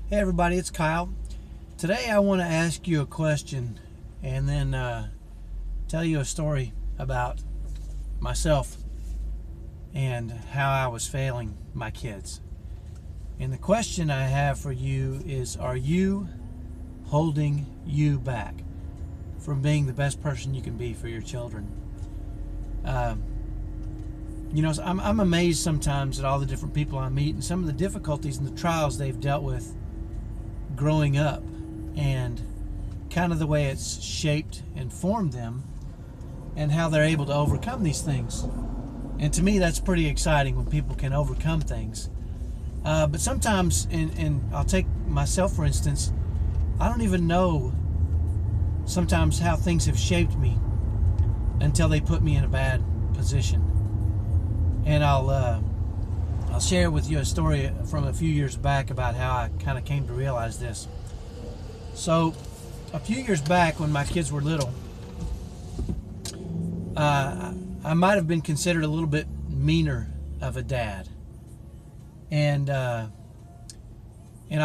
Hey everybody, it's Kyle. Today I want to ask you a question and then tell you a story about myself and how I was failing my kids. And the question I have for you is, are you holding you back from being the best person you can be for your children? I'm amazed sometimes at all the different people I meet and some of the difficulties and the trials they've dealt with growing up, and kind of the way it's shaped and formed them and how they're able to overcome these things. And to me, that's pretty exciting when people can overcome things. But sometimes, and I'll take myself for instance, I don't even know sometimes how things have shaped me until they put me in a bad position. And I'll share with you a story from a few years back about how I kind of came to realize this. So, a few years back when my kids were little, I might have been considered a little bit meaner of a dad. And I'll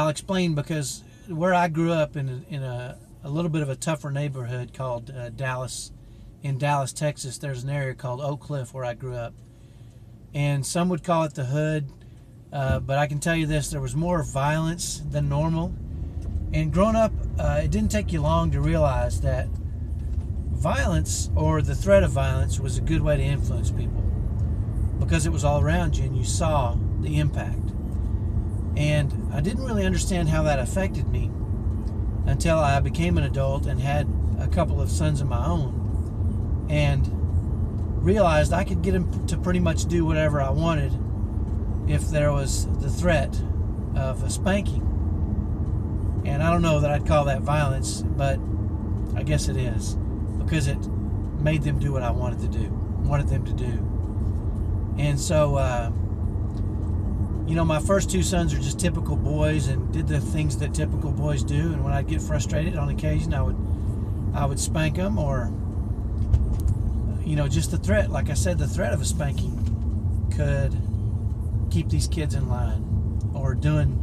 explain, because where I grew up in a little bit of a tougher neighborhood called Dallas, in Dallas, Texas, there's an area called Oak Cliff where I grew up. And some would call it the hood, but I can tell you this, there was more violence than normal. And growing up, it didn't take you long to realize that violence, or the threat of violence, was a good way to influence people, because it was all around you and you saw the impact. And I didn't really understand how that affected me until I became an adult and had a couple of sons of my own, and realized I could get them to pretty much do whatever I wanted if there was the threat of a spanking. And I don't know that I'd call that violence, but I guess it is, because it made them do what I wanted them to do. And so, my first two sons are just typical boys and did the things that typical boys do. And when I'd get frustrated on occasion, I would spank them, or just the threat, like I said, the threat of a spanking could keep these kids in line, or doing,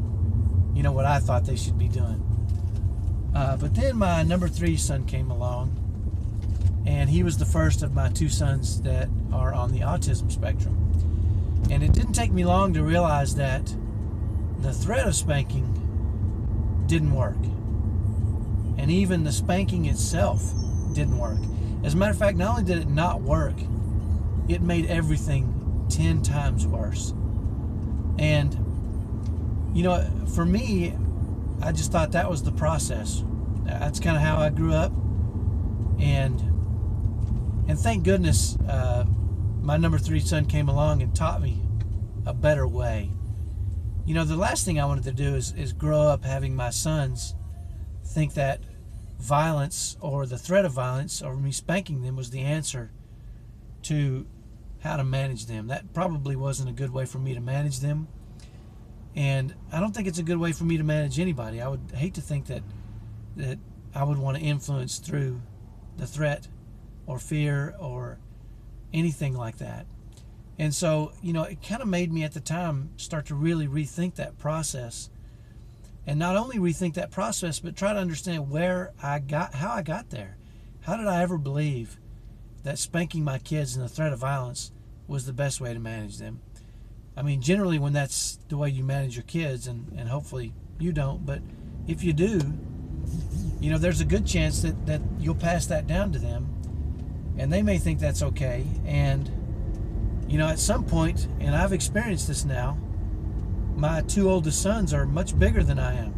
what I thought they should be doing. But then my number 3 son came along, and he was the first of my 2 sons that are on the autism spectrum. And it didn't take me long to realize that the threat of spanking didn't work. And even the spanking itself didn't work. As a matter of fact, not only did it not work, it made everything 10 times worse. And, for me, I just thought that was the process. That's kind of how I grew up. And thank goodness my number 3 son came along and taught me a better way. The last thing I wanted to do is grow up having my sons think that violence, or the threat of violence, or me spanking them, was the answer to how to manage them. That probably wasn't a good way for me to manage them, and I don't think it's a good way for me to manage anybody. I would hate to think that I would want to influence through the threat or fear or anything like that. And so, it kind of made me at the time start to really rethink that process. And not only rethink that process, but try to understand how I got there. How did I ever believe that spanking my kids and the threat of violence was the best way to manage them? I mean, generally when that's the way you manage your kids, and hopefully you don't, but if you do, there's a good chance that you'll pass that down to them, and they may think that's okay. And, at some point, and I've experienced this now, my 2 oldest sons are much bigger than I am.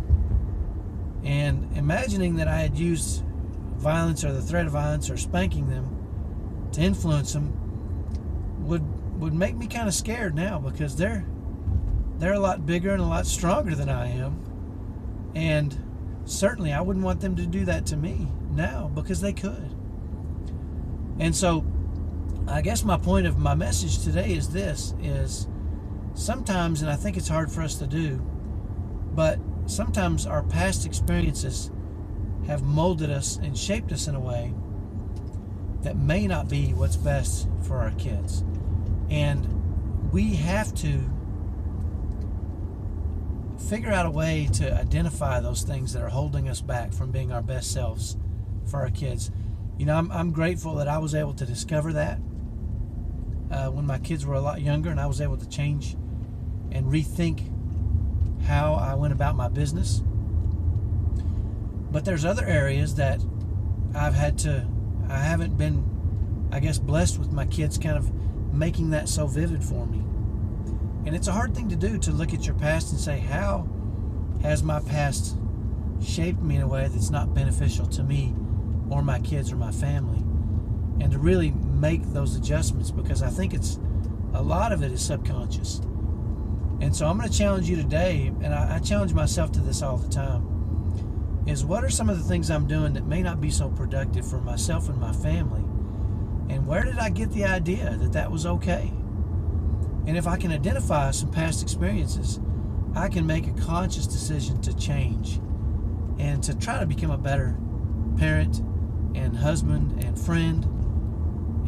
And imagining that I had used violence, or the threat of violence, or spanking them to influence them would make me kind of scared now, because they're a lot bigger and a lot stronger than I am. And certainly I wouldn't want them to do that to me now, because they could. And so I guess my point of my message today is this, is sometimes, and I think it's hard for us to do, but sometimes our past experiences have molded us and shaped us in a way that may not be what's best for our kids. And we have to figure out a way to identify those things that are holding us back from being our best selves for our kids. You know, I'm grateful that I was able to discover that when my kids were a lot younger, and I was able to change and rethink how I went about my business. But there's other areas that I haven't been, I guess, blessed with my kids kind of making that so vivid for me. And it's a hard thing to do, to look at your past and say, how has my past shaped me in a way that's not beneficial to me or my kids or my family, and to really make those adjustments, because I think a lot of it is subconscious. And so I'm going to challenge you today, and I challenge myself to this all the time, is what are some of the things I'm doing that may not be so productive for myself and my family, and where did I get the idea that that was okay? And if I can identify some past experiences, I can make a conscious decision to change and to try to become a better parent and husband and friend,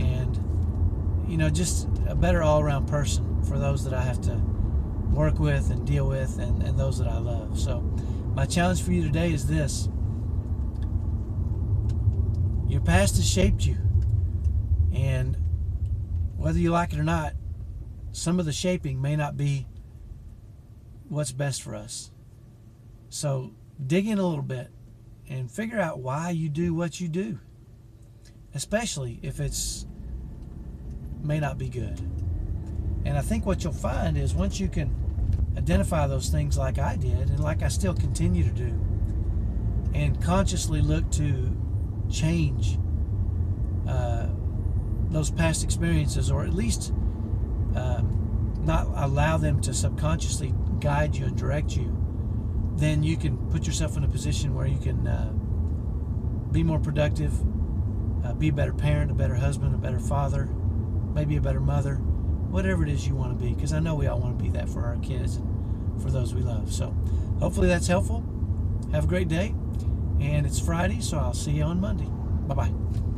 and, you know, just a better all-around person for those that I have to work with and deal with, and those that I love. So my challenge for you today is this: your past has shaped you, and whether you like it or not, some of the shaping may not be what's best for us. So dig in a little bit and figure out why you do what you do, especially if it's may not be good. And I think what you'll find is, once you can identify those things like I did, and like I still continue to do, and consciously look to change those past experiences, or at least not allow them to subconsciously guide you and direct you, then you can put yourself in a position where you can be more productive, be a better parent, a better husband, a better father, maybe a better mother, whatever it is you want to be, because I know we all want to be that for our kids and for those we love. So hopefully that's helpful. Have a great day, and it's Friday, so I'll see you on Monday. Bye-bye.